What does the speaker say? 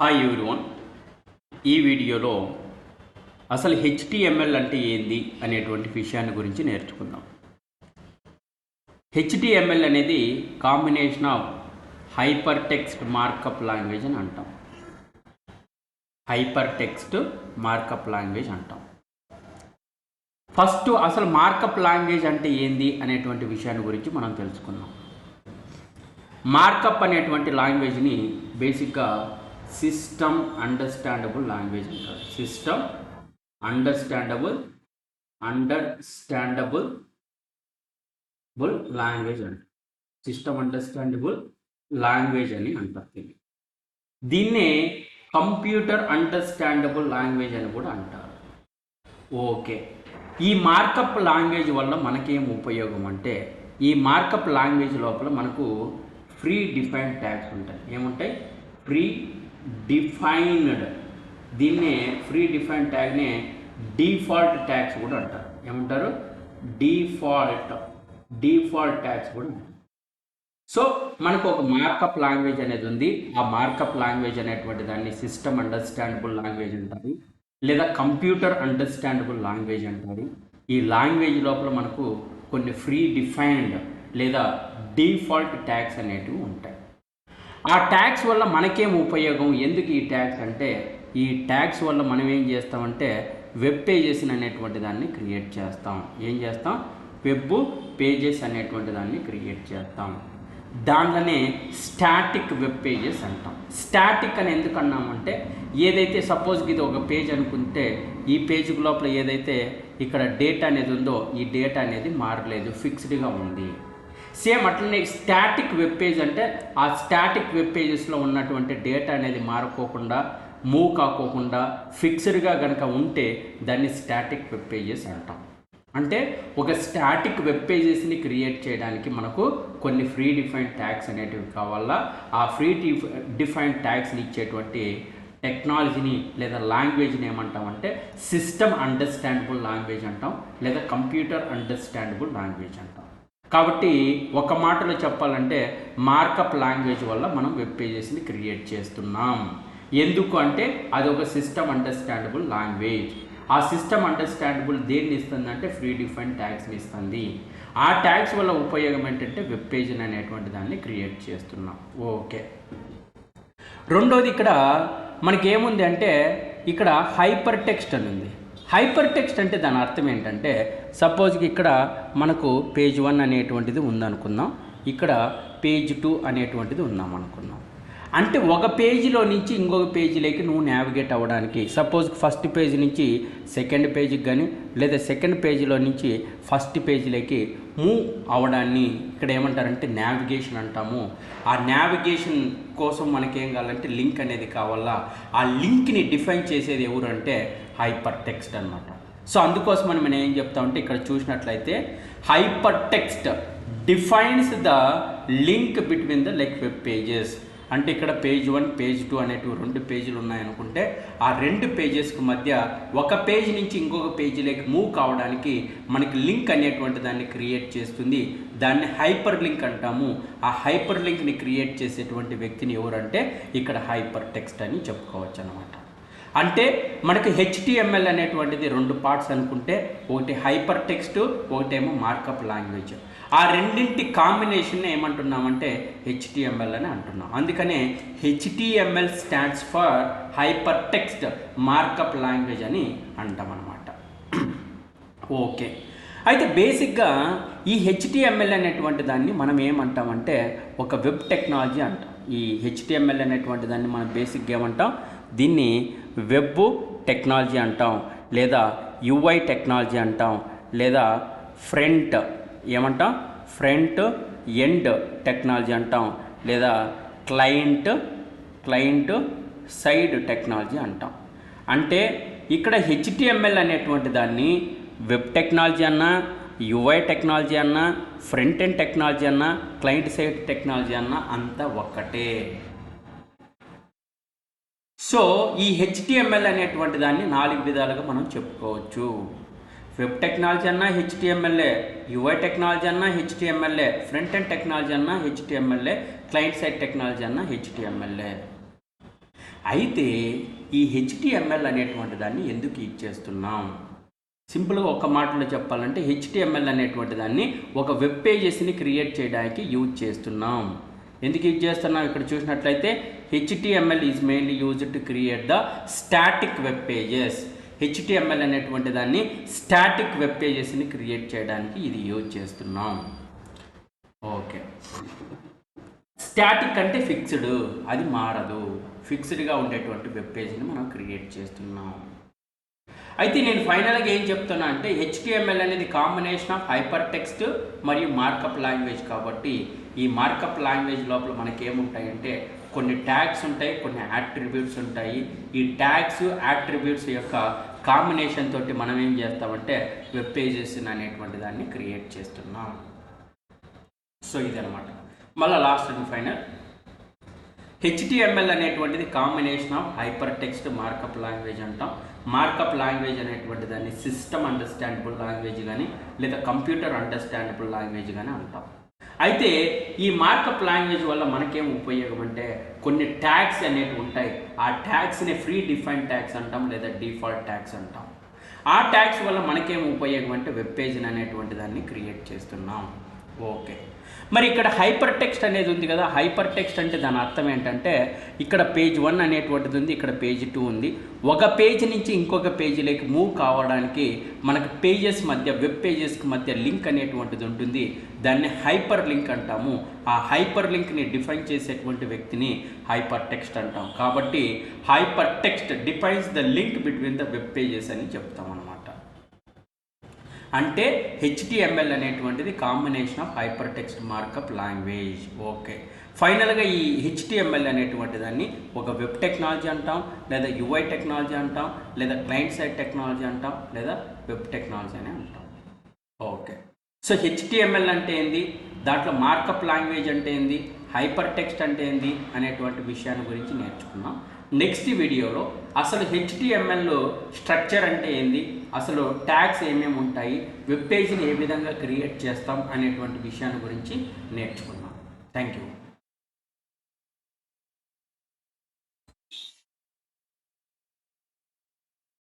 Hi everyone. ఈ వీడియోలో అసలు హెచ్టిఎంఎల్ అంటే ఏంది అనేటువంటి విషయాన్ని గురించి నేర్చుకుందాం. హెచ్టిఎంఎల్ అనేది combination of hyper text markup language అని అంటాం. హైపర్ టెక్స్ట్ మార్కప్ లాంగ్వేజ్ అంటాం. ఫస్ట్ అసలు మార్కప్ లాంగ్వేజ్ అంటే ఏంది అనేటువంటి విషయాన్ని గురించి మనం తెలుసుకుందాం. మార్కప్ అనేటువంటి లాంగ్వేజ్ని బేసిక్గా సిస్టమ్ అండర్స్టాండబుల్ లాంగ్వేజ్ అంటారు. సిస్టమ్ అండర్స్టాండబుల్ లాంగ్వేజ్ అంటారు. సిస్టమ్ అండర్స్టాండబుల్ లాంగ్వేజ్ అని అంటారు. దీన్నే కంప్యూటర్ అండర్స్టాండబుల్ లాంగ్వేజ్ అని కూడా అంటారు. ఓకే, ఈ మార్కప్ లాంగ్వేజ్ వల్ల మనకేం ఉపయోగం అంటే, ఈ మార్కప్ లాంగ్వేజ్ లోపల మనకు ప్రీ డిఫైన్డ్ ట్యాగ్స్ ఉంటాయి. ఏముంటాయి? Pre defined. దీన్నే ప్రీ డిఫైన్డ్ ట్యాగ్నే డిఫాల్ట్ ట్యాగ్స్ కూడా అంటారు. ఏమంటారు? డిఫాల్ట్ ట్యాగ్స్ కూడా అంటారు. సో మనకు ఒక మార్కప్ లాంగ్వేజ్ అనేది ఉంది. ఆ మార్కప్ లాంగ్వేజ్ అనేటువంటి దాన్ని సిస్టమ్ అండర్స్టాండబుల్ లాంగ్వేజ్ అంటారు, లేదా కంప్యూటర్ అండర్స్టాండబుల్ లాంగ్వేజ్ అంటారు. ఈ లాంగ్వేజ్ లోపల మనకు కొన్ని ఫ్రీ డిఫైన్డ్ లేదా డిఫాల్ట్ ట్యాగ్స్ అనేటివి ఉంటాయి. ఆ ట్యాగ్స్ వల్ల మనకేం ఉపయోగం? ఎందుకు ఈ ట్యాగ్స్ అంటే, ఈ ట్యాగ్స్ వల్ల మనం ఏం చేస్తామంటే వెబ్ పేజెస్ అనేటువంటి దాన్ని క్రియేట్ చేస్తాం. ఏం చేస్తాం? వెబ్ పేజెస్ అనేటువంటి దాన్ని క్రియేట్ చేస్తాం. దాంట్లోనే స్టాటిక్ వెబ్ పేజెస్ అంటాం. స్టాటిక్ అని ఎందుకు అన్నామంటే, ఏదైతే సపోజ్కి ఇది ఒక పేజ్ అనుకుంటే, ఈ పేజ్ లోపల ఏదైతే ఇక్కడ డేటా అనేది ఉందో, ఈ డేటా అనేది మారలేదు, ఫిక్స్డ్గా ఉంది. సేమ్ అట్లనే స్టాటిక్ వెబ్ పేజ్ అంటే, ఆ స్టాటిక్ వెబ్ పేజెస్లో ఉన్నటువంటి డేటా అనేది మారుకోకుండా, మూవ్ కాకోకుండా ఫిక్స్డ్గా కనుక ఉంటే దాన్ని స్టాటిక్ వెబ్ పేజెస్ అంటాం. అంటే ఒక స్టాటిక్ వెబ్ పేజెస్ని క్రియేట్ చేయడానికి మనకు కొన్ని ఫ్రీ డిఫైన్డ్ ట్యాగ్స్ అనేటివి కావాలా. ఆ ఫ్రీ డిఫైన్డ్ ట్యాగ్స్ని ఇచ్చేటువంటి టెక్నాలజీని లేదా లాంగ్వేజ్ని ఏమంటామంటే సిస్టమ్ అండర్స్టాండబుల్ లాంగ్వేజ్ అంటాం, లేదా కంప్యూటర్ అండర్స్టాండబుల్ లాంగ్వేజ్ అంటాం. కాబట్టి ఒక మాటలో చెప్పాలంటే మార్కప్ లాంగ్వేజ్ వల్ల మనం వెబ్ పేజెస్ని క్రియేట్ చేస్తున్నాం. ఎందుకు అంటే అది ఒక సిస్టమ్ అండర్స్టాండబుల్ లాంగ్వేజ్. ఆ సిస్టమ్ అండర్స్టాండబుల్ దేన్ని ఇస్తుంది అంటే ఫ్రీ డిఫైన్డ్ ట్యాగ్స్ని ఇస్తుంది. ఆ ట్యాగ్స్ వల్ల ఉపయోగం ఏంటంటే వెబ్ పేజ్ని అనేటువంటి దాన్ని క్రియేట్ చేస్తున్నాం. ఓకే, రెండోది ఇక్కడ మనకి ఏముంది అంటే, ఇక్కడ హైపర్ టెక్స్ట్ అని ఉంది. హైపర్ టెక్స్ట్ అంటే దాని అర్థం ఏంటంటే, సపోజ్కి ఇక్కడ మనకు పేజ్ 1 అనేటువంటిది ఉందనుకుందాం, ఇక్కడ పేజ్ 2 అనేటువంటిది ఉందామనుకుందాం. అంటే ఒక పేజీలో నుంచి ఇంకొక పేజీలోకి నువ్వు నావిగేట్ అవ్వడానికి, సపోజ్కి ఫస్ట్ పేజ్ నుంచి సెకండ్ పేజీకి కానీ, లేదా సెకండ్ పేజీలో నుంచి ఫస్ట్ పేజీలోకి మూవ్ అవ్వడాన్ని ఇక్కడ ఏమంటారంటే నావిగేషన్ అంటాము. ఆ నావిగేషన్ కోసం మనకేం కావాలంటే లింక్ అనేది కావాలా. ఆ లింక్ని డిఫైన్ చేసేది ఎవరు అంటే హైపర్ టెక్స్ట్ అనమాట. సో అందుకోసమని మనం ఏం చెప్తామంటే, ఇక్కడ చూసినట్లయితే hyper text defines the link between the web pages. అంటే ఇక్కడ పేజ్ 1 పేజ్ 2 అనేటివి 2 పేజీలు ఉన్నాయనుకుంటే, ఆ 2 పేజెస్కి మధ్య ఒక పేజ్ నుంచి ఇంకొక పేజీలోకి మూవ్ కావడానికి మనకి లింక్ అనేటువంటి దాన్ని క్రియేట్ చేస్తుంది. దాన్ని హైపర్ లింక్ అంటాము. ఆ హైపర్ లింక్ని క్రియేట్ చేసేటువంటి వ్యక్తిని ఎవరంటే ఇక్కడ హైపర్ టెక్స్ట్ అని చెప్పుకోవచ్చు అనమాట. అంటే మనకి హెచ్టిఎంఎల్ అనేటువంటిది 2 పార్ట్స్ అనుకుంటే, ఒకటి హైపర్ టెక్స్ట్, ఒకటేమో మార్కప్ లాంగ్వేజ్. ఆ రెండింటి కాంబినేషన్ ఏమంటున్నామంటే హెచ్టిఎంఎల్ అని అంటున్నాం. అందుకనే HTML stands for hyper text markup language అని అంటాం అన్నమాట. ఓకే, అయితే బేసిక్గా ఈ హెచ్టిఎంఎల్ అనేటువంటి దాన్ని మనం ఏమంటామంటే ఒక వెబ్ టెక్నాలజీ అంటాం. ఈ హెచ్టిఎంఎల్ అనేటువంటి దాన్ని మనం బేసిక్గా ఏమంటాం? దీన్ని వెబ్ టెక్నాలజీ అంటాం, లేదా యూఐ టెక్నాలజీ అంటాం, లేదా ఫ్రంట్ ఎండ్ టెక్నాలజీ అంటాం, లేదా క్లయింట్ సైడ్ టెక్నాలజీ అంటాం. అంటే ఇక్కడ హెచ్టిఎంఎల్ అనేటువంటి దాన్ని వెబ్ టెక్నాలజీ అన్నా, యూఐ టెక్నాలజీ అన్నా, ఫ్రంట్ ఎండ్ టెక్నాలజీ అన్నా, క్లయింట్ సైడ్ టెక్నాలజీ అన్నా అంతా ఒక్కటే. సో ఈ హెచ్టిఎంఎల్ అనేటువంటి దాన్ని 4 విధాలుగా మనం చెప్పుకోవచ్చు. వెబ్ టెక్నాలజీ అన్నా హెచ్టిఎంఎల్ఏ, యూఐ టెక్నాలజీ అన్నా హెచ్టిఎంఎల్ఏ, ఫ్రంట్ ఎండ్ టెక్నాలజీ అన్నా హెచ్టిఎంఎల్ఏ, క్లయింట్ సైడ్ టెక్నాలజీ అన్నా హెచ్టిఎంఎల్ఏ. అయితే ఈ హెచ్టిఎంఎల్ అనేటువంటి దాన్ని ఎందుకు యూజ్ చేస్తున్నాం? సింపుల్గా ఒక మాటలో చెప్పాలంటే హెచ్టిఎంఎల్ అనేటువంటి దాన్ని ఒక వెబ్ పేజెస్ని క్రియేట్ చేయడానికి యూజ్ చేస్తున్నాం. ఎందుకు యూజ్ చేస్తున్నాం? ఇక్కడ చూసినట్లయితే HTML is mainly used to create the static web pages. HTML అనేటువంటి దాన్ని స్టాటిక్ వెబ్ పేజెస్ని క్రియేట్ చేయడానికి ఇది యూజ్ చేస్తున్నాం. ఓకే, స్టాటిక్ అంటే ఫిక్స్డ్, అది మారదు, ఫిక్స్డ్గా ఉండేటువంటి వెబ్ పేజ్ని మనం క్రియేట్ చేస్తున్నాం. అయితే నేను ఫైనల్గా ఏం చెప్తున్నా అంటే హెచ్టిఎంఎల్ అనేది కాంబినేషన్ ఆఫ్ హైపర్ టెక్స్ట్ మరియు మార్కప్ లాంగ్వేజ్. కాబట్టి ఈ మార్కప్ లాంగ్వేజ్ లోపల మనకేముంటాయంటే కొన్ని ట్యాగ్స్ ఉంటాయి, కొన్ని యాట్రిబ్యూట్స్ ఉంటాయి. ఈ ట్యాగ్స్ యాట్రిబ్యూట్స్ యొక్క కాంబినేషన్ తోటి మనం ఏం చేస్తామంటే వెబ్ పేజెస్ అనేటువంటి దాన్ని క్రియేట్ చేస్తున్నాం. సో ఇదనమాట. మళ్ళీ లాస్ట్ అండ్ ఫైనల్, హెచ్టిఎంఎల్ అనేటువంటిది combination of hyper text markup language అంటాం. మార్కప్ లాంగ్వేజ్ అనేటువంటి దాన్ని సిస్టమ్ అండర్స్టాండబుల్ లాంగ్వేజ్ కానీ లేదా కంప్యూటర్ అండర్స్టాండబుల్ లాంగ్వేజ్ కానీ అంటాం. అయితే ఈ మార్కప్ లాంగ్వేజ్ వల్ల మనకేం ఉపయోగం అంటే కొన్ని ట్యాగ్స్ అనేవి ఉంటాయి. ఆ ట్యాగ్స్ని ఫ్రీ డిఫైన్ ట్యాగ్స్ అంటాం లేదా డిఫాల్ట్ ట్యాగ్స్ అంటాం. ఆ ట్యాగ్స్ వల్ల మనకేం ఉపయోగం అంటే వెబ్ పేజ్ని అనేటువంటి దాన్ని క్రియేట్ చేస్తున్నాం. ఓకే, మరి ఇక్కడ హైపర్ టెక్స్ట్ అనేది ఉంది కదా. హైపర్ టెక్స్ట్ అంటే దాని అర్థం ఏంటంటే ఇక్కడ పేజ్ 1 అనేటువంటిది ఉంది, ఇక్కడ పేజ్ 2 ఉంది. ఒక పేజ్ నుంచి ఇంకొక పేజీలోకి మూవ్ కావడానికి మనకు పేజెస్ మధ్య, వెబ్ పేజెస్కి మధ్య లింక్ అనేటువంటిది ఉంటుంది. దాన్ని హైపర్ లింక్ అంటాము. ఆ హైపర్ లింక్ని డిఫైన్ చేసేటువంటి వ్యక్తిని హైపర్ టెక్స్ట్ అంటాం. కాబట్టి hyper text defines the link between the web pages అని చెప్తాం అన్నమాట. అంటే హెచ్టిఎంఎల్ అనేటువంటిది combination of hyper text markup language. Okay, ఫైనల్గా ఈ హెచ్టిఎంఎల్ అనేటువంటి దాన్ని ఒక వెబ్ టెక్నాలజీ అంటాం, లేదా యూఐ టెక్నాలజీ అంటాం, లేదా క్లయింట్ సైడ్ టెక్నాలజీ అంటాం, లేదా వెబ్ టెక్నాలజీ అని అంటాం. ఓకే, సో హెచ్టిఎంఎల్ అంటే ఏంది, దాంట్లో మార్కప్ లాంగ్వేజ్ అంటే ఏంది, హైపర్ టెక్స్ట్ అంటే ఏంది అనేటువంటి విషయాన్ని గురించి నేర్చుకున్నాం. నెక్స్ట్ వీడియోలో అసలు హెచ్టిఎంఎల్లో స్ట్రక్చర్ అంటే ఏంది, అసలు ట్యాగ్స్ ఏమేమి ఉంటాయి, వెబ్ పేజ్ని ఏ విధంగా క్రియేట్ చేస్తాం అనేటువంటి విషయాన్ని గురించి నేర్చుకున్నాం. Thank you.